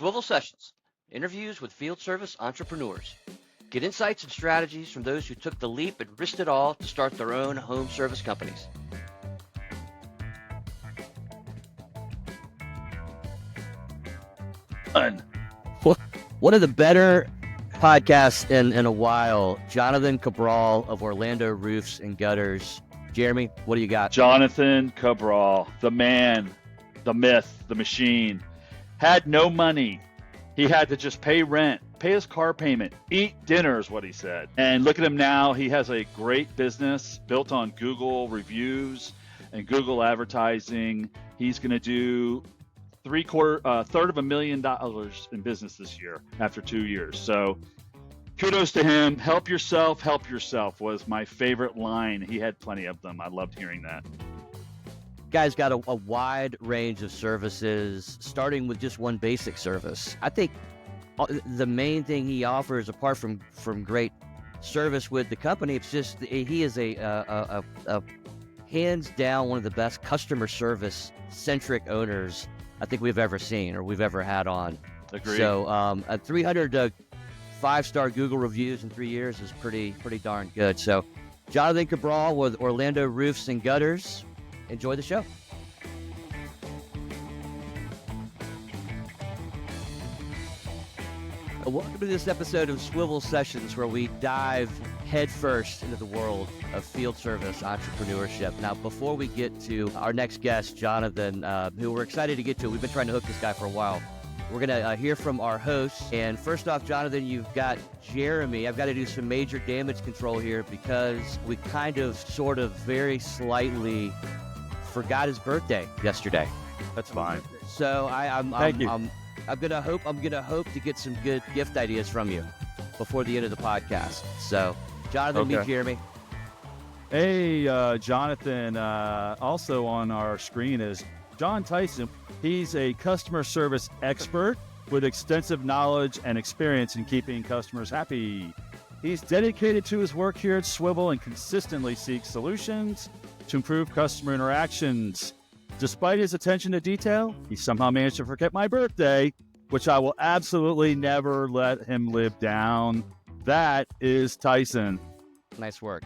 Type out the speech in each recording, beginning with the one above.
Swivl Sessions, interviews with field service entrepreneurs. Get insights and strategies from those who took the leap and risked it all to start their own home service companies. One of the better podcasts in a while, Jonathan Cabral of Orlando Roofs and Gutters. Jeremy, what do you got? Jonathan Cabral, the man, the myth, the machine, had no money. He had to just pay rent, pay his car payment, eat dinner is what he said. And look at him now. He has a great business built on Google reviews and Google advertising. He's going to do $750,000 in business this year after 2 years. So kudos to him. Help yourself was my favorite line. He had plenty of them. I loved hearing that. Guy's got a wide range of services, starting with just one basic service. I think the main thing he offers, apart from great service with the company, it's just he is a hands down one of the best customer service centric owners I think we've ever seen or we've ever had on. Agreed. So 300 5-star Google reviews in 3 years is pretty darn good. So Jonathan Cabral with Orlando Roofs and Gutters. Enjoy the show. Welcome to this episode of Swivl Sessions, where we dive headfirst into the world of field service entrepreneurship. Now, before we get to our next guest, Jonathan, who we're excited to get to, we've been trying to hook this guy for a while. We're going to hear from our hosts. And first off, Jonathan, you've got Jeremy. I've got to do some major damage control here because we kind of, sort of, very slightly forgot his birthday yesterday. That's fine. So I'm gonna hope to get some good gift ideas from you before the end of the podcast. So, Jonathan, meet Jeremy. Hey, Jonathan. Also on our screen is John Tyson. He's a customer service expert with extensive knowledge and experience in keeping customers happy. He's dedicated to his work here at Swivl and consistently seeks solutions to improve customer interactions. Despite his attention to detail, he somehow managed to forget my birthday, which I will absolutely never let him live down. That is Tyson. Nice work.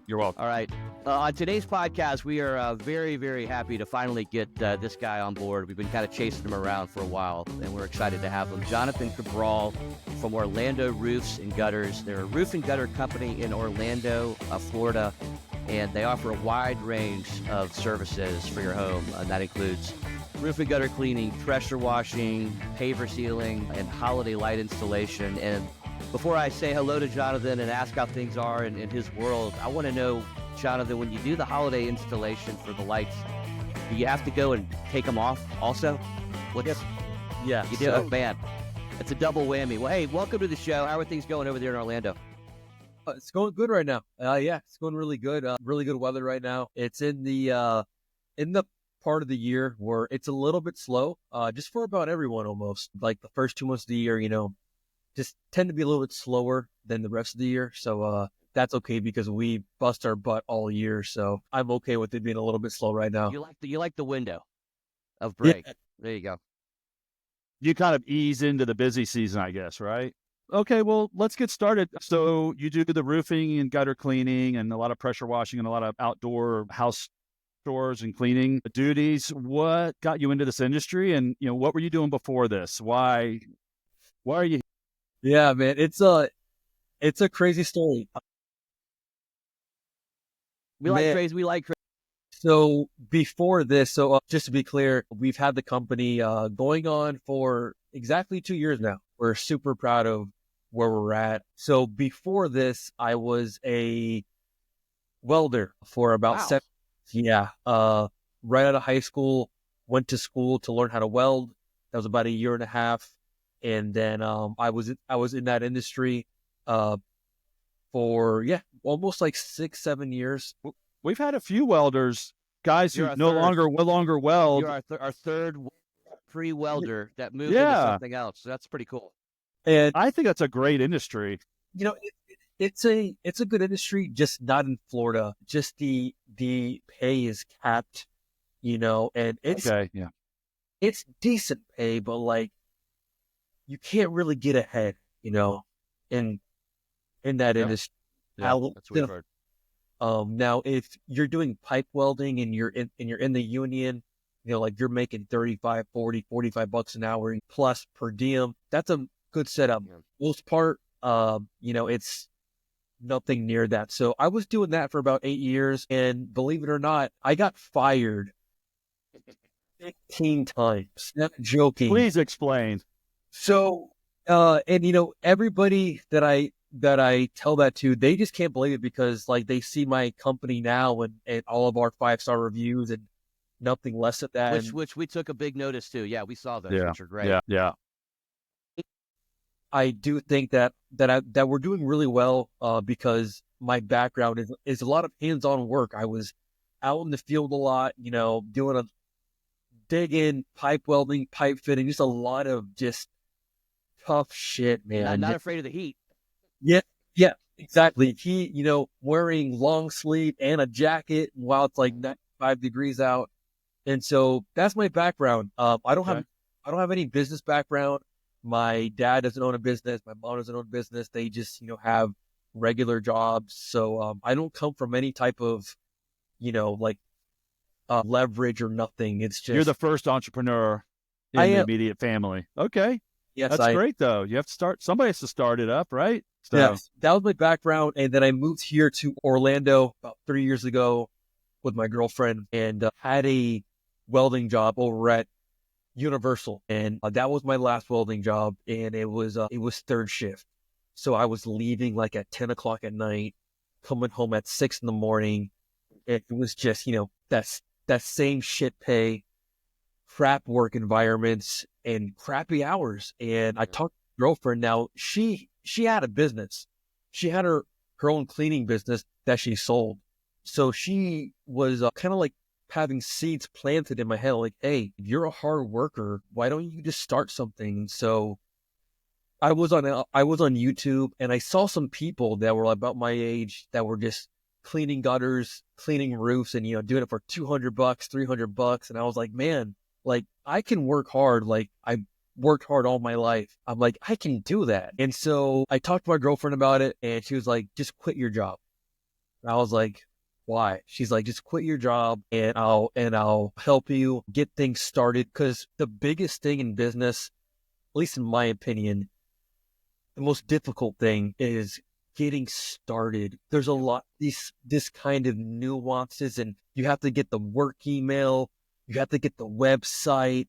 You're welcome. All right. On today's podcast, we are very, very happy to finally get this guy on board. We've been kind of chasing him around for a while, and we're excited to have him. Jonathan Cabral from Orlando Roofs and Gutters. They're a roof and gutter company in Orlando, Florida, and they offer a wide range of services for your home. And that includes roof and gutter cleaning, pressure washing, paver sealing, and holiday light installation. And before I say hello to Jonathan and ask how things are in his world, I want to know, Jonathan, when you do the holiday installation for the lights, do you have to go and take them off also? Yeah. You do? Oh, man. It's a double whammy. Well, hey, welcome to the show. How are things going over there in Orlando? It's going good right now. It's going really good. Really good weather right now. It's in the part of the year where it's a little bit slow, just for about everyone almost. Like the first 2 months of the year, just tend to be a little bit slower than the rest of the year. So that's okay because we bust our butt all year. So I'm okay with it being a little bit slow right now. You like the window of break. Yeah. There you go. You kind of ease into the busy season, I guess, right? Okay, well, let's get started. So you do the roofing and gutter cleaning and a lot of pressure washing and a lot of outdoor house chores and cleaning duties. What got you into this industry, and what were you doing before this? Why are you? Yeah, man, it's a crazy story. We like crazy. So before this, just to be clear, we've had the company going on for exactly 2 years now. We're super proud of where we're at. So before this, I was a welder for about 7 years. Yeah. Right out of high school, went to school to learn how to weld. That was about a year and a half. And then I was in that industry for almost like 6-7 years. We've had a few welders, guys who no longer weld. You're our third pre-welder that moved into something else. So that's pretty cool. And I think that's a great industry. It's a good industry, just not in Florida. Just the pay is capped, and it's decent pay, but like you can't really get ahead, in that Yeah. industry. Yeah, that's what we've heard. Now if you're doing pipe welding and you're in the union, like you're making 35, 40, 45 bucks an hour plus per diem, that's a good setup. Yeah. Most part, it's nothing near that. So I was doing that for about 8 years, and believe it or not, I got fired 15 times. Not joking. Please explain. So, everybody that I tell that to, they just can't believe it because like they see my company now and all of our 5-star reviews and nothing less of that. Which we took a big notice to. Yeah, we saw those, Yeah. which are great. Yeah. I do think that we're doing really well because my background is a lot of hands-on work. I was out in the field a lot, doing a digging, pipe welding, pipe fitting, just a lot of just tough shit, man. Not afraid of the heat. Yeah, exactly. He, wearing long sleeve and a jacket while it's like 95 degrees out. And so that's my background. I don't have any business background. My dad doesn't own a business. My mom doesn't own a business. They just, have regular jobs. So I don't come from any type of, leverage or nothing. It's just You're the first entrepreneur in I the am. immediate family. Okay. Yes, That's great though. You have to somebody has to start it up, right? So Yes, that was my background. And then I moved here to Orlando about 3 years ago with my girlfriend and had a welding job over at Universal. And that was my last welding job. And it was third shift. So I was leaving like at 10 o'clock at night, coming home at 6 in the morning. It was just, that same shit pay, crap work environments and crappy hours. And I talked to my girlfriend now. She had a business. She had her own cleaning business that she sold. So she was kind of like having seeds planted in my head, like, hey, you're a hard worker. Why don't you just start something? So I was on YouTube and I saw some people that were about my age that were just cleaning gutters, cleaning roofs, and doing it for $200, $300, and I was like, man, like I can work hard. Like I worked hard all my life. I'm like, I can do that. And so I talked to my girlfriend about it, and she was like, just quit your job. And I was like, why? She's like, just quit your job and I'll help you get things started. Because the biggest thing in business, at least in my opinion, the most difficult thing is getting started. There's a lot this kind of nuances, and you have to get the work email, you have to get the website,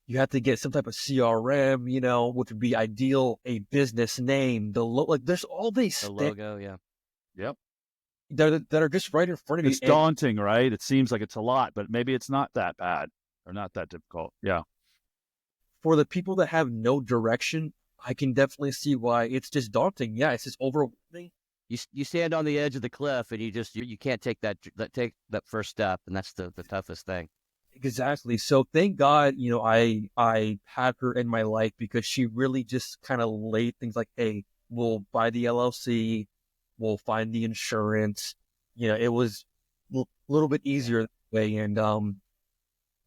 you have to get some type of CRM, which would be ideal, a business name, there's all these The things logo, yeah. Yep. that are just right in front of you. It's daunting, right? It seems like it's a lot, but maybe it's not that bad or not that difficult. Yeah. For the people that have no direction, I can definitely see why it's just daunting. Yeah, it's just overwhelming. You stand on the edge of the cliff and you can't take that first step, and that's the toughest thing. Exactly. So thank God, I had her in my life because she really just kind of laid things like, hey, we'll buy the LLC, we'll find the insurance. It was a little bit easier that way. And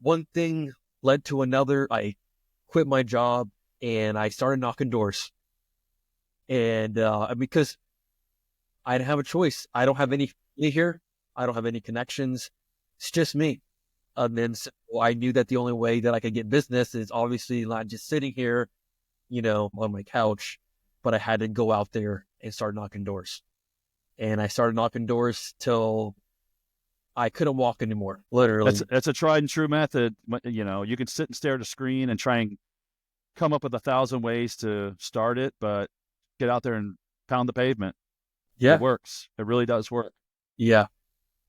one thing led to another. I quit my job and I started knocking doors. And because I didn't have a choice. I don't have any family here. I don't have any connections. It's just me. And then so I knew that the only way that I could get business is obviously not just sitting here, on my couch, but I had to go out there and start knocking doors. And I started knocking doors till I couldn't walk anymore, literally. That's a tried and true method. You can sit and stare at a screen and try and come up with 1,000 ways to start it, but get out there and pound the pavement. Yeah. It works. It really does work. Yeah.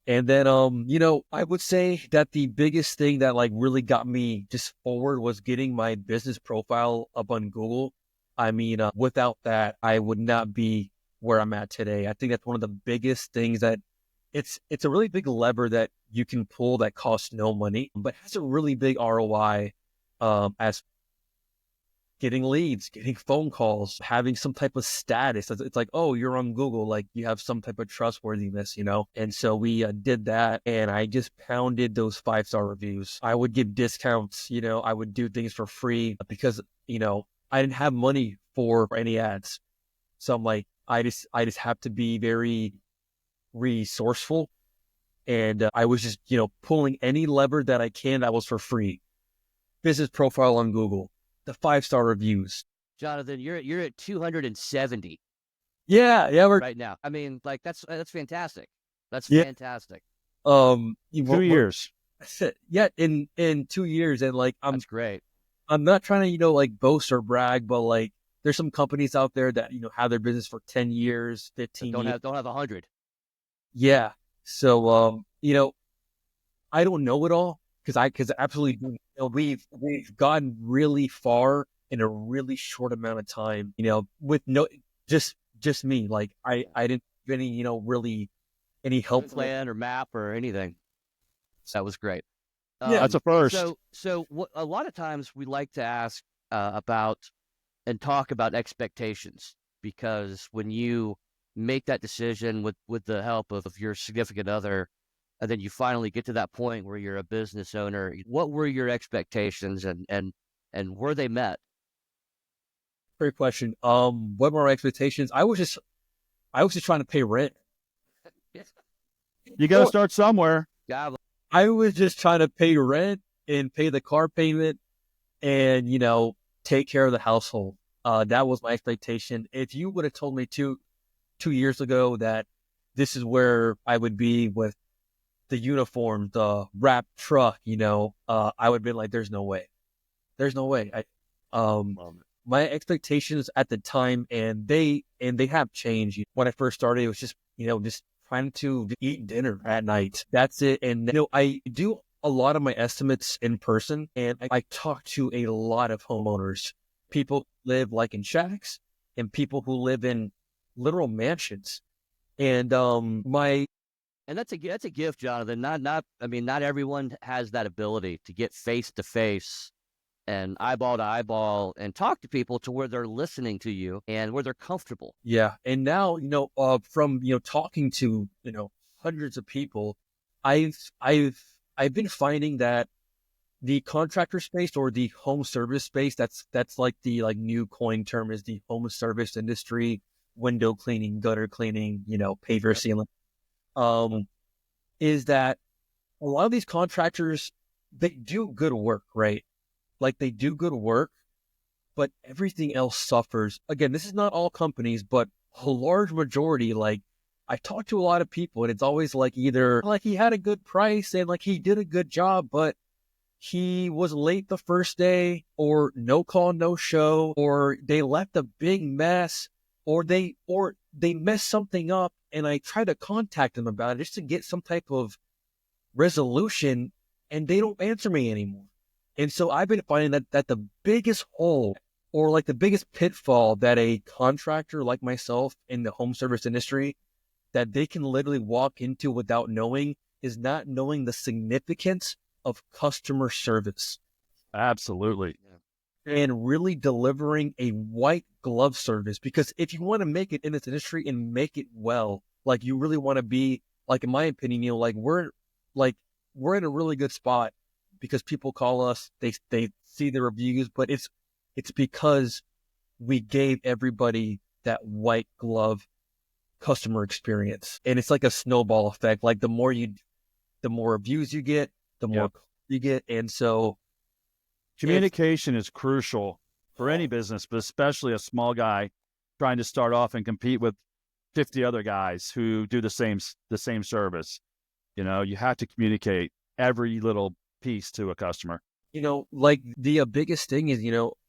And then, I would say that the biggest thing that really got me just forward was getting my business profile up on Google. I mean, without that, I would not be where I'm at today. I think that's one of the biggest things that it's a really big lever that you can pull that costs no money, but has a really big ROI, as getting leads, getting phone calls, having some type of status. It's like, oh, you're on Google, like you have some type of trustworthiness, And so we did that, and I just pounded those 5-star reviews. I would give discounts, I would do things for free because, I didn't have money for any ads. So I'm like, I just have to be very resourceful. And I was just, pulling any lever that I can that was for free. Business profile on Google, the 5-star reviews. Jonathan, you're at 270 Yeah, we're right now. I mean, like that's fantastic. That's yeah. fantastic. 2 years. Yeah, in 2 years, and like That's great. I'm not trying to like boast or brag, but like there's some companies out there that have their business for 10 years, 15 years. Don't have 100. Yeah. So I don't know it all because absolutely we've gotten really far in a really short amount of time. With no just me. Like I didn't have any really any help Plan or map or anything. That was great. Yeah, that's a first. So what, a lot of times we like to ask about and talk about expectations, because when you make that decision with the help of your significant other, and then you finally get to that point where you're a business owner, what were your expectations and were they met? Great question. What were my expectations? I was just trying to pay rent. You got to start somewhere. Yeah. I was just trying to pay rent and pay the car payment and, take care of the household. That was my expectation. If you would have told me 2 years ago that this is where I would be with the uniform, the wrapped truck, I would have been like, there's no way. There's no way. My expectations at the time, and they have changed. When I first started, it was just, just trying to eat dinner at night. That's it. And, I do a lot of my estimates in person, and I talk to a lot of homeowners, people who live like in shacks and people who live in literal mansions. And And that's a gift, Jonathan. Not everyone has that ability to get face to face and eyeball to eyeball and talk to people to where they're listening to you and where they're comfortable. Yeah. And now, from, talking to, hundreds of people, I've been finding that the contractor space or the home service space, that's like the new coin term is the home service industry, window cleaning, gutter cleaning, paver sealing, is that a lot of these contractors, they do good work, right? Like they do good work, but everything else suffers. Again, this is not all companies, but a large majority. Like I talk to a lot of people and it's always like either like he had a good price and like he did a good job, but he was late the first day, or no call, no show, or they left a big mess, or they messed something up. And I try to contact them about it just to get some type of resolution, and they don't answer me anymore. And so I've been finding that the biggest hole or like the biggest pitfall that a contractor like myself in the home service industry that they can literally walk into without knowing is not knowing the significance of customer service. Absolutely. And really delivering a white glove service. Because if you want to make it in this industry and make it well, like you really want to be, like in my opinion, like we're in a really good spot because people call us, they see the reviews, but it's because we gave everybody that white glove customer experience. And it's like a snowball effect. Like the more reviews you get, the more you get. And so communication is crucial for any business, but especially a small guy trying to start off and compete with 50 other guys who do the same service. You have to communicate every little piece to a customer. Like the biggest thing is,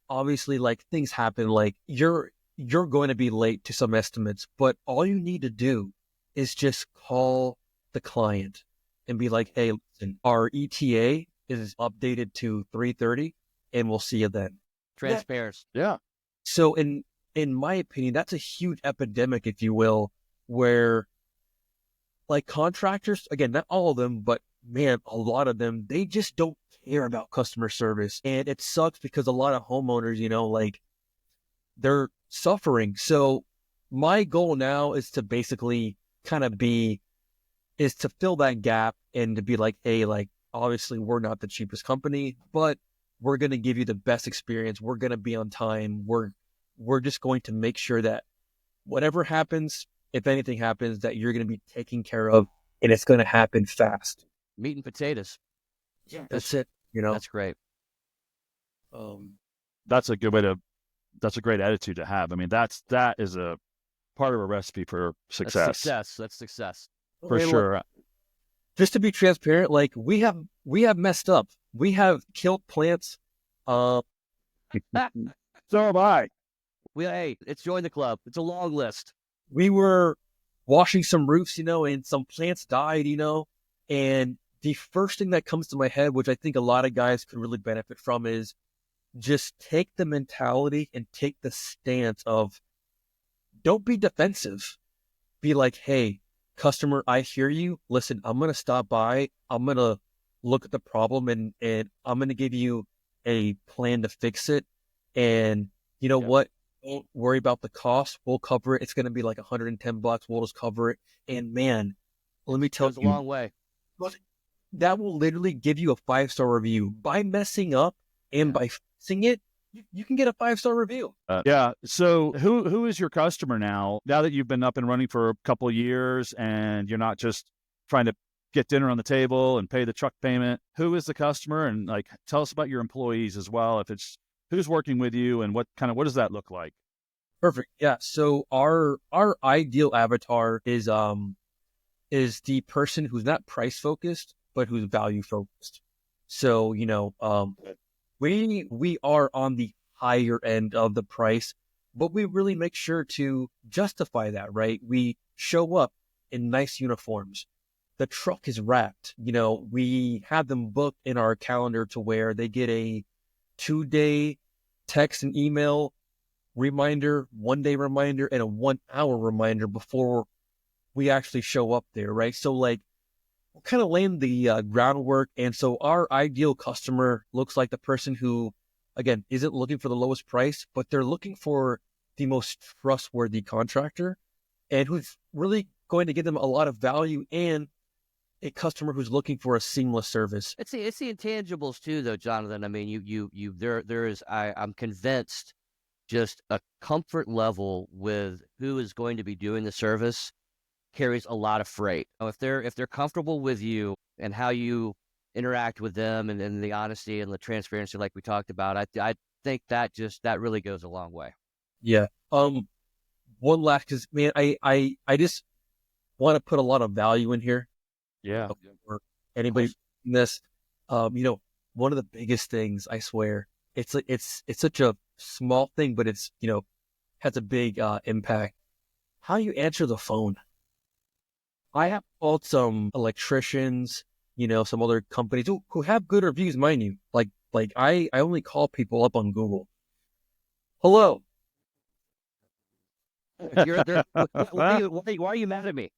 obviously like things happen, like you're going to be late to some estimates, but all you need to do is just call the client and be like, hey, listen, our ETA is updated to 3:30 and we'll see you then. Transparency. Yeah. So in my opinion, that's a huge epidemic, if you will, where like contractors, again, not all of them, but man, a lot of them, they just don't care about customer service. And it sucks because a lot of homeowners, like they're suffering. So my goal now is to basically is to fill that gap and to be like, hey, like, obviously we're not the cheapest company, but we're going to give you the best experience. We're going to be on time. We're just going to make sure that whatever happens, if anything happens, that you're going to be taken care of, and it's going to happen fast. Meat and potatoes. Yeah, that's it. You know, That's great. That's a good way to. That's a great attitude to have. I mean, that is a part of a recipe for success. That's success. For sure. Just to be transparent, like we have messed up. We have killed plants. So have I. Hey, it's join the club. It's a long list. We were washing some roofs, and some plants died, and the first thing that comes to my head, which I think a lot of guys could really benefit from, is just take the mentality and take the stance of don't be defensive. Be like, hey, customer, I hear you. Listen, I'm going to stop by. I'm going to look at the problem and I'm going to give you a plan to fix it. And you know what? Don't worry about the cost. We'll cover it. It's going to be like $110. We'll just cover it. And man, let me tell you, a long way. That will literally give you a 5-star review. By messing up and by fixing it, you can get a 5-star review. Yeah. So who is your customer now? Now that you've been up and running for a couple of years and you're not just trying to get dinner on the table and pay the truck payment, who is the customer? And like, tell us about your employees as well. If it's who's working with you and what does that look like? Perfect. Yeah. So our ideal avatar is the person who's not price focused, but who's value focused. So, we are on the higher end of the price, but we really make sure to justify that, right? We show up in nice uniforms. The truck is wrapped. We have them booked in our calendar to where they get a 2-day text and email reminder, 1-day reminder, and a 1-hour reminder before we actually show up there, right? So like, we're kind of laying the groundwork. And so our ideal customer looks like the person who, again, isn't looking for the lowest price, but they're looking for the most trustworthy contractor and who's really going to give them a lot of value, and a customer who's looking for a seamless service. It's the intangibles too, though, Jonathan. I mean, there is, I'm convinced, just a comfort level with who is going to be doing the service carries a lot of freight. If they're comfortable with you and how you interact with them and the honesty and the transparency like we talked about, I think that really goes a long way. Yeah. One last, because man, I just want to put a lot of value in here. Yeah. For anybody in this, one of the biggest things, I swear, it's such a small thing, but it's, has a big impact. How you answer the phone. I have called some electricians, some other companies who have good reviews, mind you. Like I only call people up on Google. Hello. Why are you mad at me?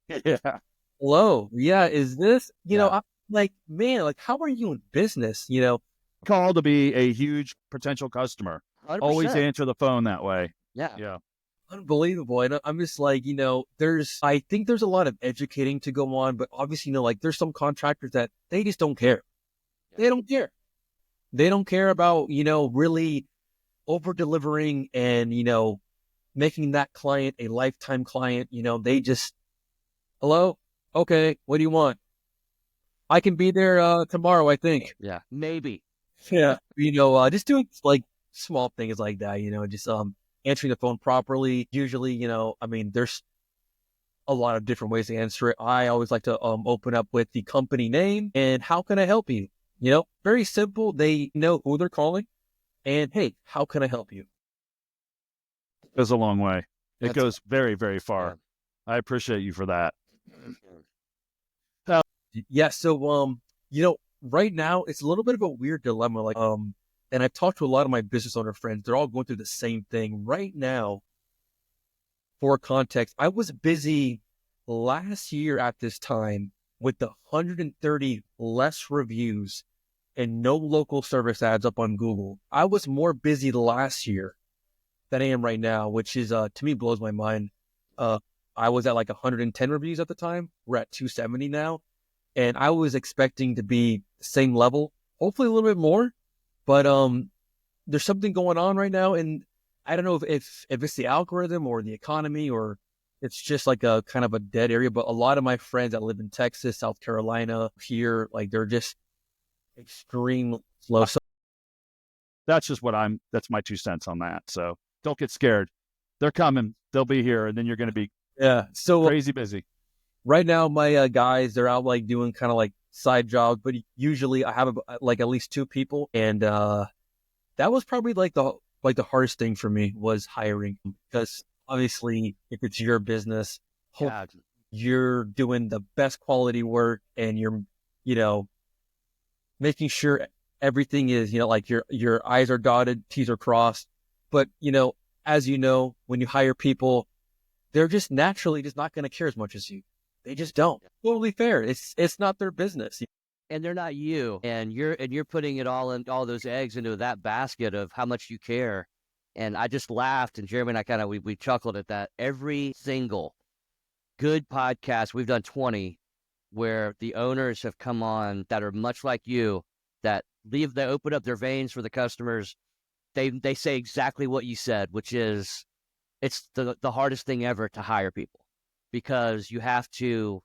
Yeah. Hello. Yeah. Is this, I'm like, man, like, how are you in business? Call to be a huge potential customer. 100%. Always answer the phone that way. Yeah. Yeah. Unbelievable. And I'm just like, I think there's a lot of educating to go on, but obviously, there's some contractors that they just don't care. They don't care. They don't care about, really over delivering and, making that client a lifetime client. They just, hello. Okay. What do you want? I can be there tomorrow, I think. Yeah. Maybe. Yeah. Just doing like small things like that, just, answering the phone properly. Usually, there's a lot of different ways to answer it. I always like to open up with the company name and how can I help you? Very simple. They know who they're calling and hey, how can I help you? It goes a long way. It goes very, very far. Yeah. I appreciate you for that. Yeah. So, right now it's a little bit of a weird dilemma. Like, and I've talked to a lot of my business owner friends. They're all going through the same thing right now. For context, I was busy last year at this time with the 130 less reviews and no local service ads up on Google. I was more busy last year than I am right now, which is, to me, blows my mind. I was at like 110 reviews at the time. We're at 270 now. And I was expecting to be the same level. hopefully a little bit more, but there's something going on right now, and I don't know if it's the algorithm or the economy or it's just like a kind of a dead area. But a lot of my friends that live in Texas, South Carolina, here, like they're just extreme slow. So That's just that's my 2 cents on that. So don't get scared. They're coming. They'll be here. And then you're going to be so crazy busy. right now, my guys, they're out like doing kind of like side jobs, but usually I have like at least 2 people. And that was probably like the hardest thing for me was hiring, because obviously if it's your business, Yeah. you're doing the best quality work and you're, making sure everything is, like your I's are dotted, T's are crossed. But, as you know, when you hire people, they're just naturally just not going to care as much as you. They just don't. Totally fair. It's not their business. And they're not you, and you're putting it all those eggs into that basket of how much you care. And I just laughed, and Jeremy and I we chuckled at that. Every single good podcast, we've done 20, where the owners have come on that are much like you, that they open up their veins for the customers. They say exactly what you said, which is it's the hardest thing ever to hire people, because you have to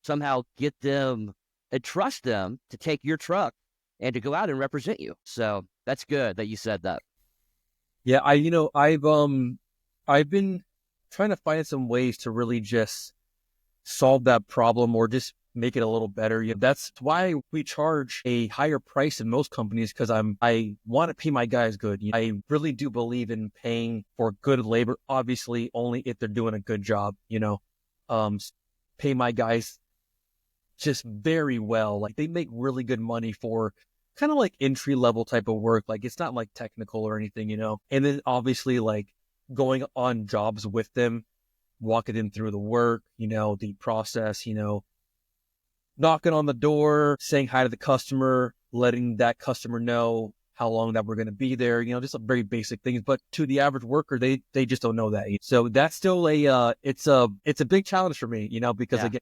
somehow get them and trust them to take your truck and to go out and represent you. So that's good that you said that. Yeah, I've been trying to find some ways to really just solve that problem or just make it a little better. That's why we charge a higher price than most companies, because I want to pay my guys good. I really do believe in paying for good labor, obviously only if they're doing a good job, pay my guys just very well. Like they make really good money for kind of like entry level type of work. Like it's not like technical or anything, and then obviously like going on jobs with them, walking them through the work, the process, knocking on the door, saying hi to the customer, letting that customer know how long that we're going to be there, just very basic things. But to the average worker, they just don't know that. So that's still it's a big challenge for me, because again,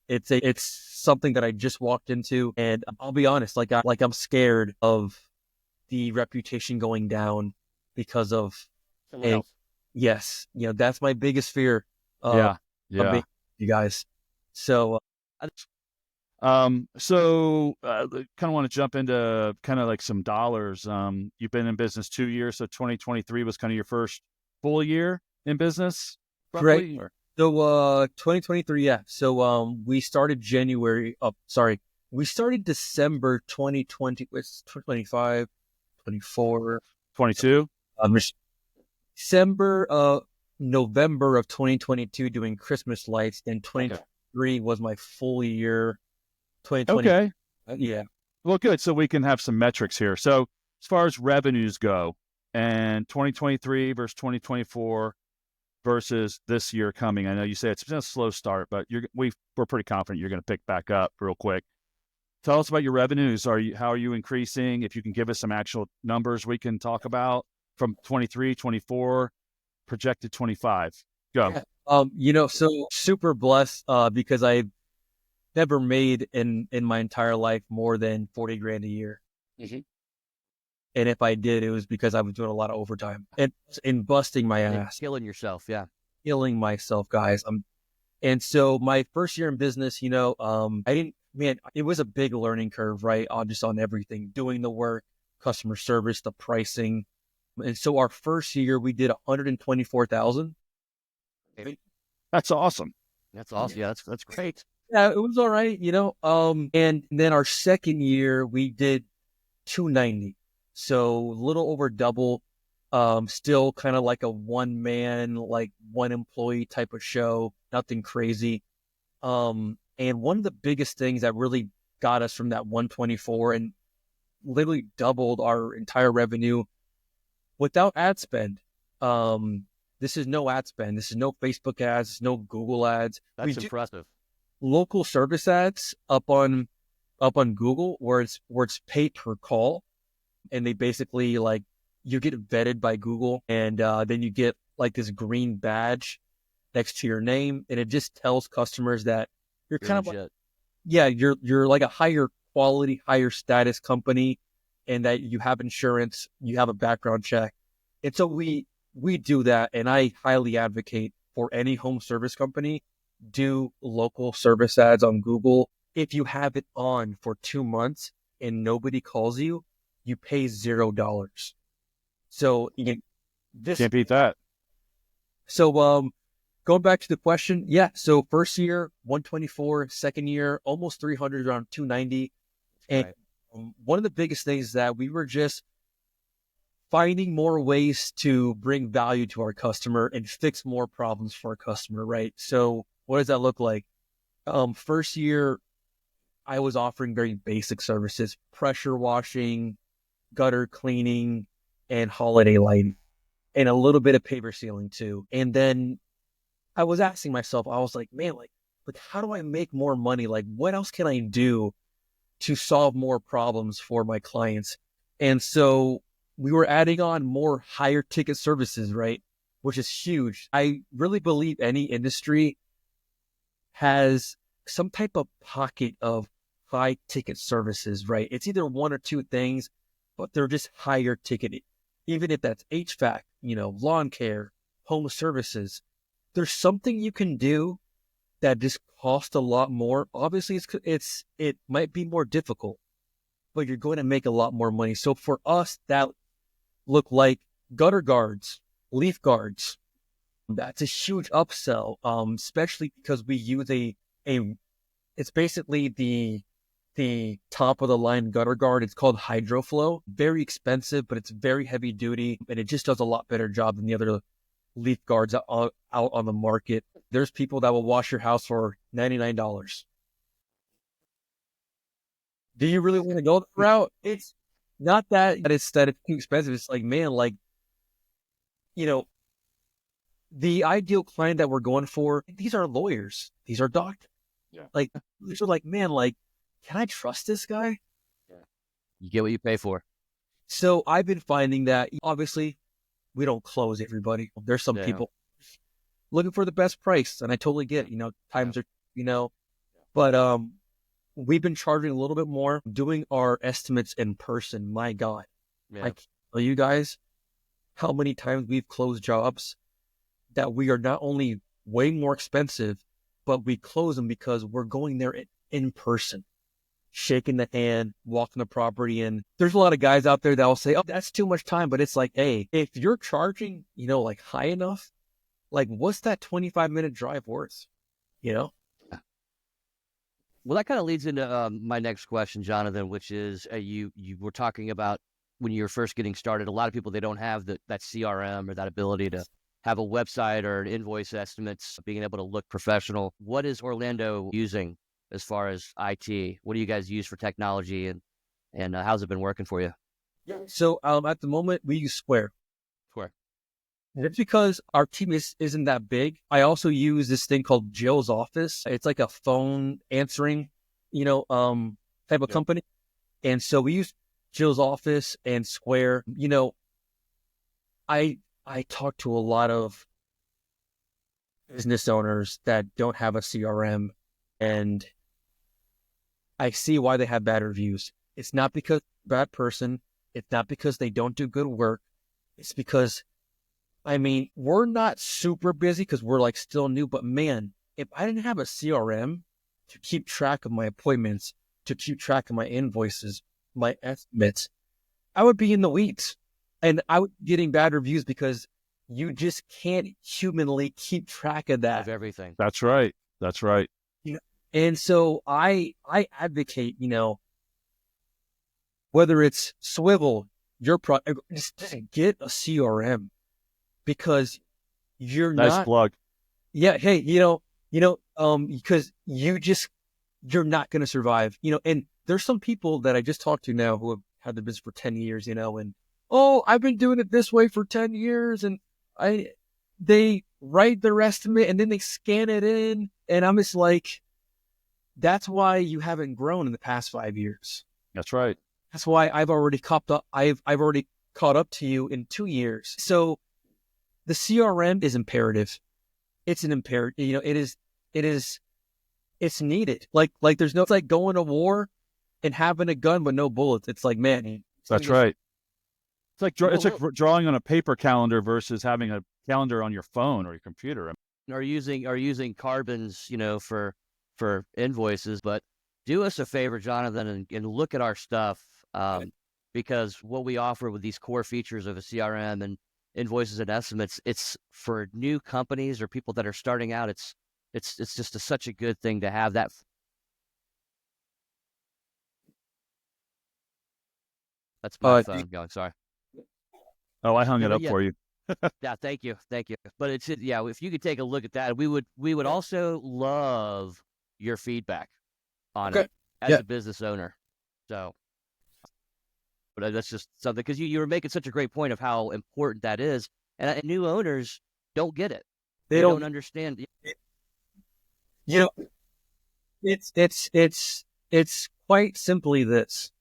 it's something that I just walked into, and I'll be honest, I'm scared of the reputation going down because of Someone else. Yes, that's my biggest fear. Yeah. You guys. So kind of want to jump into kind of like some dollars. You've been in business 2 years, so 2023 was kind of your first full year in business, roughly? Correct. So 2023, yeah. So we started we started December 2020. It's 2025, 24, 22. November of 2022 doing Christmas lights. Then 2023 was my full year. 2020. Okay. Yeah. Well, good. So we can have some metrics here. So as far as revenues go, and 2023 versus 2024 versus this year coming, I know you say it's been a slow start, but we're pretty confident you're going to pick back up real quick. Tell us about your revenues. How are you increasing? If you can give us some actual numbers we can talk about from 23, 24, projected 25. Go. Yeah. So super blessed because I've never made in my entire life more than 40 grand a year. Mm-hmm. And if I did, it was because I was doing a lot of overtime and busting my ass. Killing yourself, yeah. Killing myself, guys. And so my first year in business, it was a big learning curve, right? Just on everything, doing the work, customer service, the pricing. And so our first year we did 124,000. That's awesome. That's awesome. Yeah, that's great. Yeah, it was all right, and then our second year we did 290. So a little over double, still kind of like a one man, like one employee type of show, nothing crazy. And one of the biggest things that really got us from that 124 and literally doubled our entire revenue without ad spend. This is no ad spend. This is no Facebook ads. This is no Google ads. That's impressive. Local service ads up on Google where it's pay per call, and they basically like you get vetted by Google, and then you get like this green badge next to your name, and it just tells customers that you're kind of like, you're like a higher quality, higher status company. and that you have insurance, you have a background check. And so we do that. And I highly advocate for any home service company, do local service ads on Google. If you have it on for 2 months and nobody calls you, you pay $0. So this Can't beat that. So going back to the question, yeah. So first year 124, second year almost 300, around 290. And Right. One of the biggest things is that we were just finding more ways to bring value to our customer and fix more problems for our customer, right? So what does that look like? First year, I was offering very basic services: pressure washing, gutter cleaning, and holiday lighting, and a little bit of paver sealing too. And then I was asking myself, I was like, man, like how do I make more money? Like, what else can I do to solve more problems for my clients? And so we were adding on more higher ticket services, right? Which is huge. I really believe any industry has some type of pocket of high ticket services, right? It's either one or two things, but they're just higher ticketed. Even if that's HVAC, lawn care, home services, there's something you can do that just costs a lot more. Obviously, it might be more difficult, but you're going to make a lot more money. So for us, that looked like gutter guards, leaf guards. That's a huge upsell, especially because we use it's basically the top of the line gutter guard. It's called HydroFlow. Very expensive, but it's very heavy duty, and it just does a lot better job than the other leaf guards out on the market. There's people that will wash your house for $99. Do you really want to go that route? It's not that it's too expensive. It's like, man, like, the ideal client that we're going for, these are lawyers. These are doctors. Yeah. Like, these are like, man, like, can I trust this guy? You get what you pay for. So I've been finding that obviously we don't close everybody. There's some Yeah. people looking for the best price, and I totally get it. Times are, but we've been charging a little bit more, doing our estimates in person. My God, Yeah. I can't tell you guys how many times we've closed jobs that we are not only way more expensive, but we close them because we're going there in person, shaking the hand, walking the property in. There's a lot of guys out there that will say, oh, that's too much time. But it's like, hey, if you're charging, like high enough, like what's that 25-minute drive worth? Well, that kind of leads into my next question, Jonathan, which is you were talking about when you were first getting started. A lot of people, they don't have that CRM or that ability to have a website or an invoice estimates, being able to look professional. What is Orlando using as far as IT? What do you guys use for technology, and how's it been working for you? So at the moment, we use Square. Square. And it's because our team isn't that big. I also use this thing called Jill's Office. It's like a phone answering, type of company. And so we use Jill's Office and Square. I talk to a lot of business owners that don't have a CRM, and I see why they have bad reviews. It's not because they're a bad person. It's not because they don't do good work. It's because, we're not super busy because we're like still new, but man, if I didn't have a CRM to keep track of my appointments, to keep track of my invoices, my estimates, I would be in the weeds. And I would be getting bad reviews because you just can't humanly keep track of that. Of everything. That's right. That's right. And so I advocate, whether it's Swivl, your product, just get a CRM, because you're Nice not. plug. Yeah. Hey, because you're not going to survive, and there's some people that I just talked to now who have had the business for 10 years, and, oh, I've been doing it this way for 10 years. And they write their estimate and then they scan it in. And I'm just like, that's why you haven't grown in the past 5 years. That's right. That's why I've already caught up. I've already caught up to you in 2 years. So the CRM is imperative. It's an imperative. It's needed. Like there's no, it's like going to war and having a gun with no bullets. It's like, man, That's right. It's like drawing on a paper calendar versus having a calendar on your phone or your computer. Are using carbons, for invoices. But do us a favor, Jonathan, and look at our stuff, because what we offer with these core features of a CRM and invoices and estimates, it's for new companies or people that are starting out. It's just such a good thing to have that. That's my phone going. Sorry. Oh, I hung it up for you. Yeah, thank you. But if you could take a look at that, we would also love your feedback on it as a business owner. So, but that's just something, because you were making such a great point of how important that is, and new owners don't get it. They don't understand. It's quite simply this.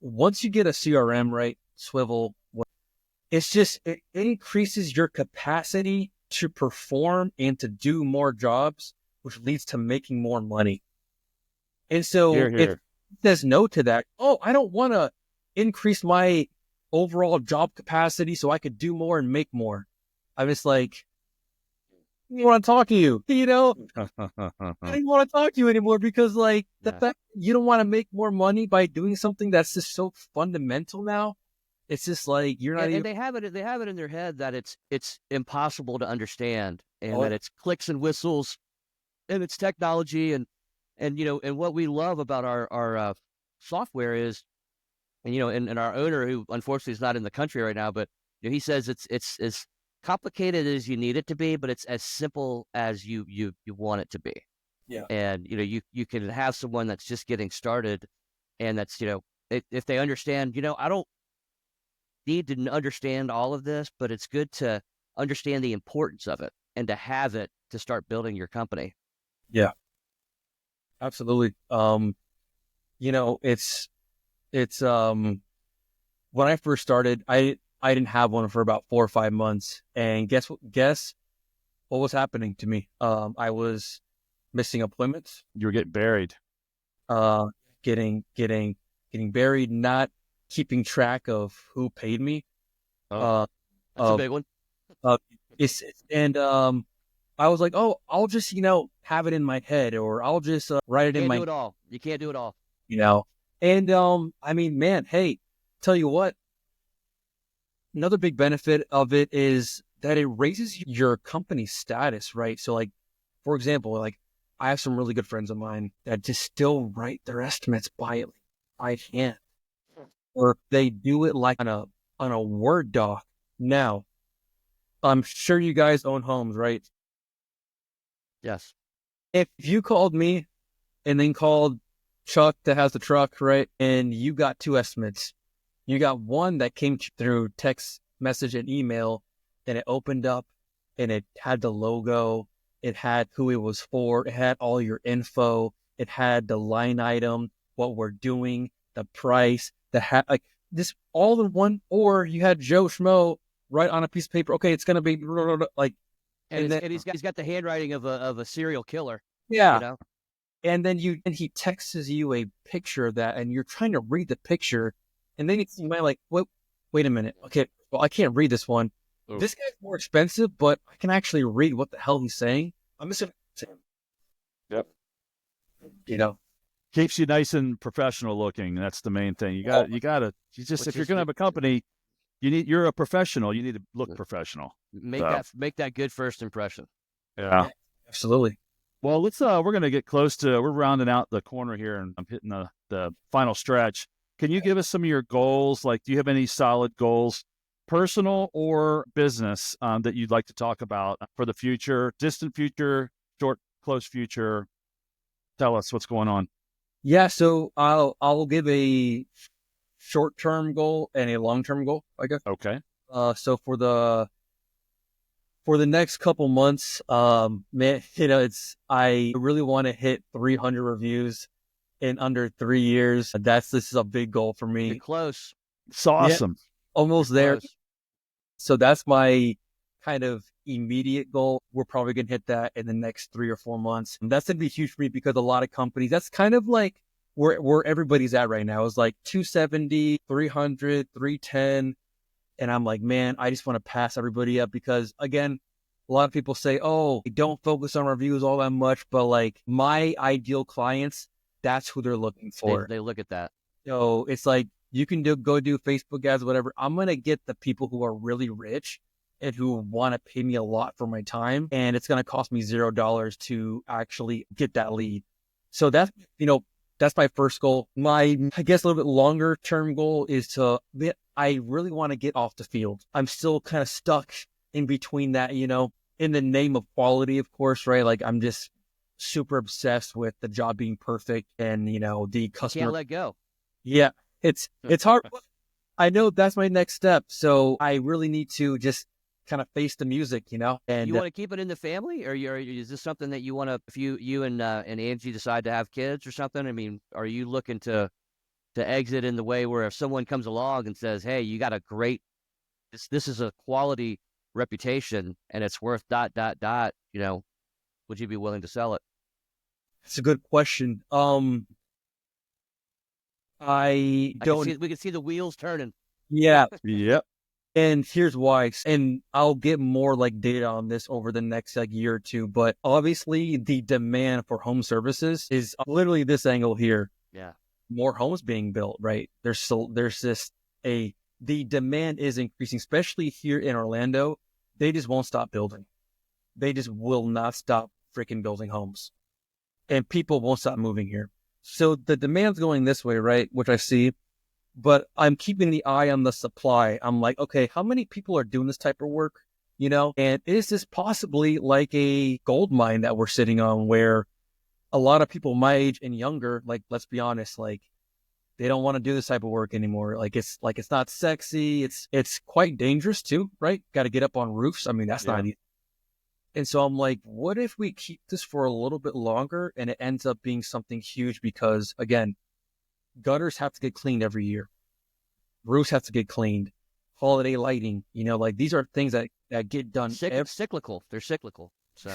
Once you get a CRM right, Swivl, it increases your capacity to perform and to do more jobs, which leads to making more money. And so if it says no to that, I don't want to increase my overall job capacity so I could do more and make more. I'm just like, I don't want to talk to you, I don't want to talk to you anymore, because the fact you don't want to make more money by doing something that's just so fundamental now. It's just like you're not. And they have it in their head that it's impossible to understand, and that it's clicks and whistles, and it's technology, and what we love about our software is, and our owner, who unfortunately is not in the country right now, but he says it's as complicated as you need it to be, but it's as simple as you want it to be. Yeah. And you can have someone that's just getting started, and that's if they understand, I don't need to understand all of this, but it's good to understand the importance of it and to have it to start building your company. Yeah, absolutely. It's when I first started, I didn't have one for about 4 or 5 months, and guess what was happening to me? I was missing appointments. You were getting buried. Getting buried, not keeping track of who paid me. That's a big one. I was like, I'll just, have it in my head, or I'll just write it in my... You can't do it all. And, I mean, man, hey, tell you what, another big benefit of it is that it raises your company's status, right? So, for example, I have some really good friends of mine that just still write their estimates by hand. Or they do it on a Word doc. Now, I'm sure you guys own homes, right? Yes. If you called me and then called Chuck that has the truck, right, and you got 2 estimates, you got one that came through text message and email, and it opened up and it had the logo, it had who it was for, it had all your info, it had the line item, what we're doing, the price, this all in one. Or you had Joe Schmo write on a piece of paper, okay, it's going to be and he's got the handwriting of a serial killer. Yeah. And then he texts you a picture of that, and you're trying to read the picture, and then you might wait a minute. Okay, well, I can't read this one. Ooh. This guy's more expensive, but I can actually read what the hell he's saying. I'm just going to... Yep. Keeps you nice and professional looking. That's the main thing. If you're going to have a company, you're a professional. You need to look professional. Make that good first impression. Yeah, absolutely. Well, we're going to get close to, we're rounding out the corner here, and I'm hitting the final stretch. Can you give us some of your goals? Do you have any solid goals, personal or business, that you'd like to talk about for the future, distant future, short, close future? Tell us what's going on. Yeah, so I'll give a short-term goal and a long-term goal, I guess. Okay. So for the next couple months, man, I really want to hit 300 reviews in under 3 years. This is a big goal for me. You're close. It's awesome. Yeah, almost there. So that's my kind of immediate goal. We're probably going to hit that in the next 3 or 4 months. And that's going to be huge for me, because a lot of companies, that's kind of like where everybody's at right now is like 270, 300, 310. And I'm like, man, I just want to pass everybody up because, again, a lot of people say, oh, don't focus on reviews all that much. But like my ideal clients, that's who they're looking for. They look at that. So it's like you can go do Facebook ads, whatever. I'm going to get the people who are really rich and who want to pay me a lot for my time. And it's going to cost me $0 to actually get that lead. So that's, that's my first goal. My, I guess, a little bit longer term goal is I really want to get off the field. I'm still kind of stuck in between that, in the name of quality, of course, right? Like I'm just super obsessed with the job being perfect and, the customer. Can't let go. Yeah, it's hard. I know that's my next step. So I really need to just kind of face the music, and you want to keep it in the family, or is this something that you want to, if you and Angie decide to have kids or something? I mean, are you looking to exit in the way where if someone comes along and says, hey, you got a great, this is a quality reputation and it's worth ... would you be willing to sell it? It's a good question. I don't. We can see the wheels turning. Yeah. Yep. And here's why. And I'll get more like data on this over the next year or two. But obviously, the demand for home services is literally this angle here. Yeah. More homes being built, right? The demand is increasing, especially here in Orlando. They just won't stop building. They just will not stop freaking building homes. And people won't stop moving here. So the demand's going this way, right? Which I see, but I'm keeping the eye on the supply. I'm like, okay, how many people are doing this type of work? And is this possibly like a gold mine that we're sitting on where a lot of people my age and younger, like, let's be honest, like they don't want to do this type of work anymore. It's not sexy. It's quite dangerous too, right? Got to get up on roofs. I mean, that's not easy. And so I'm like, what if we keep this for a little bit longer and it ends up being something huge? Because again, gutters have to get cleaned every year. Roofs have to get cleaned. Holiday lighting, like these are things that get done. Cyclical. They're cyclical. So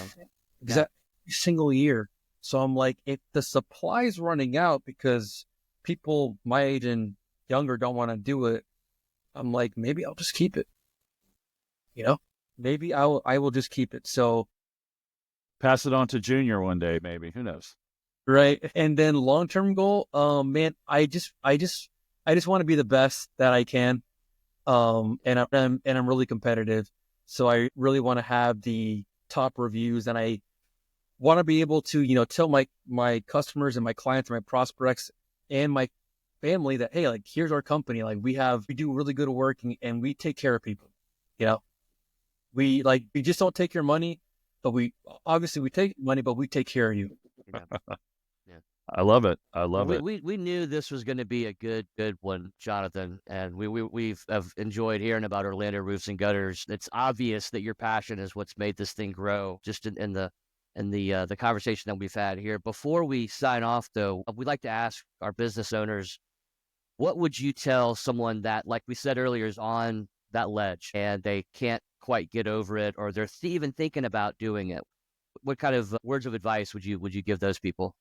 every single year. So I'm like, if the supply is running out because people my age and younger don't want to do it, I'm like, maybe I'll just keep it. Maybe I will just keep it. So pass it on to Junior one day, maybe. Who knows? Right. And then long-term goal, man, I just want to be the best that I can. And I'm really competitive. So I really want to have the top reviews, and I want to be able to, tell my customers and my clients and my prospects and my family that, hey, like, here's our company. Like we do really good work and we take care of people. We just don't take your money, but we take money, but we take care of you. Yeah. I love it. I love it. We knew this was going to be a good one, Jonathan, and we've enjoyed hearing about Orlando Roofs and Gutters. It's obvious that your passion is what's made this thing grow. Just in the conversation that we've had here. Before we sign off, though, we'd like to ask our business owners, what would you tell someone that, like we said earlier, is on that ledge and they can't quite get over it, or they're even thinking about doing it? What kind of words of advice would you give those people?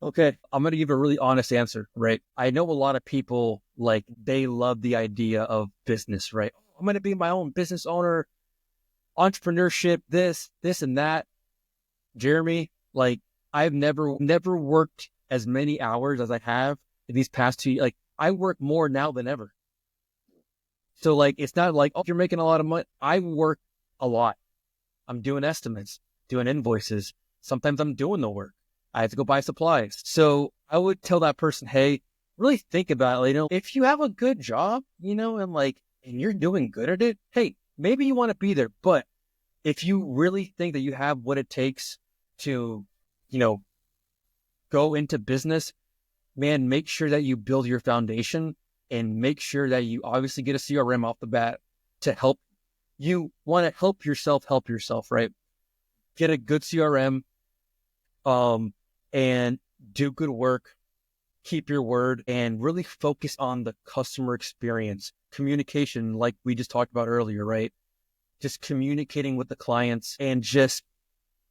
Okay, I'm going to give a really honest answer, right? I know a lot of people, like, they love the idea of business, right? I'm going to be my own business owner, entrepreneurship, this and that. Jeremy, like, I've never worked as many hours as I have in these past 2 years. Like, I work more now than ever. So, like, it's not like, oh, you're making a lot of money. I work a lot. I'm doing estimates, doing invoices. Sometimes I'm doing the work. I have to go buy supplies. So I would tell that person, hey, really think about it. If you have a good job, and you're doing good at it, hey, maybe you want to be there. But if you really think that you have what it takes to, go into business, man, make sure that you build your foundation and make sure that you obviously get a CRM off the bat to help. You want to help yourself, right? Get a good CRM, and do good work, keep your word, and really focus on the customer experience. Communication, like we just talked about earlier, right? Just communicating with the clients and just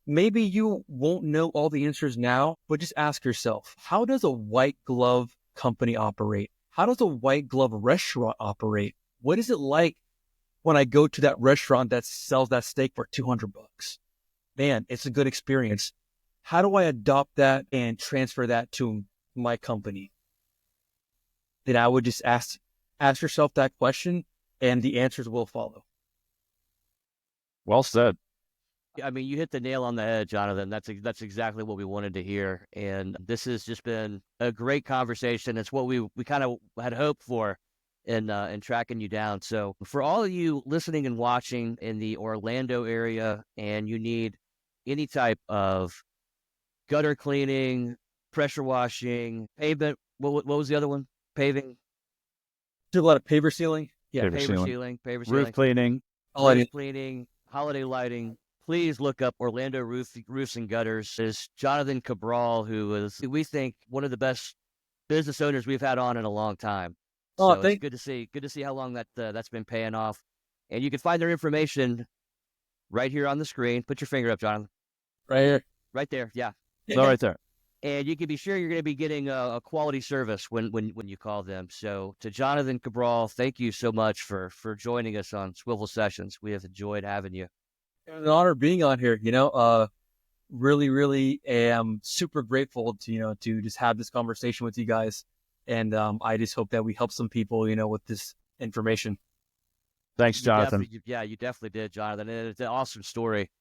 maybe you won't know all the answers now, but just ask yourself, how does a white glove company operate? How does a white glove restaurant operate? What is it like when I go to that restaurant that sells that steak for $200? Man, it's a good experience. How do I adopt that and transfer that to my company? Then I would just ask yourself that question, and the answers will follow. Well said. I mean, you hit the nail on the head, Jonathan. That's exactly what we wanted to hear. And this has just been a great conversation. It's what we kind of had hoped for in tracking you down. So for all of you listening and watching in the Orlando area, and you need any type of gutter cleaning, pressure washing, pavement, what was the other one? Paving? Do a lot of paver sealing. Yeah. Paver sealing. Paver sealing. Roof cleaning. Roof cleaning, holiday lighting. Please look up Orlando Roofs and Gutters. There's Jonathan Cabral, who is, we think, one of the best business owners we've had on in a long time. So it's good to see. Good to see how long that's been paying off. And you can find their information right here on the screen. Put your finger up, Jonathan. Right here. Right there. Yeah. So right there. And you can be sure you're going to be getting a quality service when you call them. So to Jonathan Cabral, thank you so much for joining us on Swivl Sessions. We have enjoyed having you. It was an honor being on here. Really, really am super grateful to just have this conversation with you guys. And I just hope that we help some people, with this information. Thanks, Jonathan. You definitely did, Jonathan. It's an awesome story.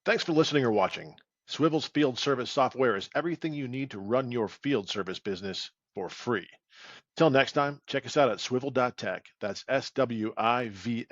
Thanks for listening or watching. Swivl's field service software is everything you need to run your field service business for free. Till next time, check us out at swivl.tech. That's SWIVL.tech.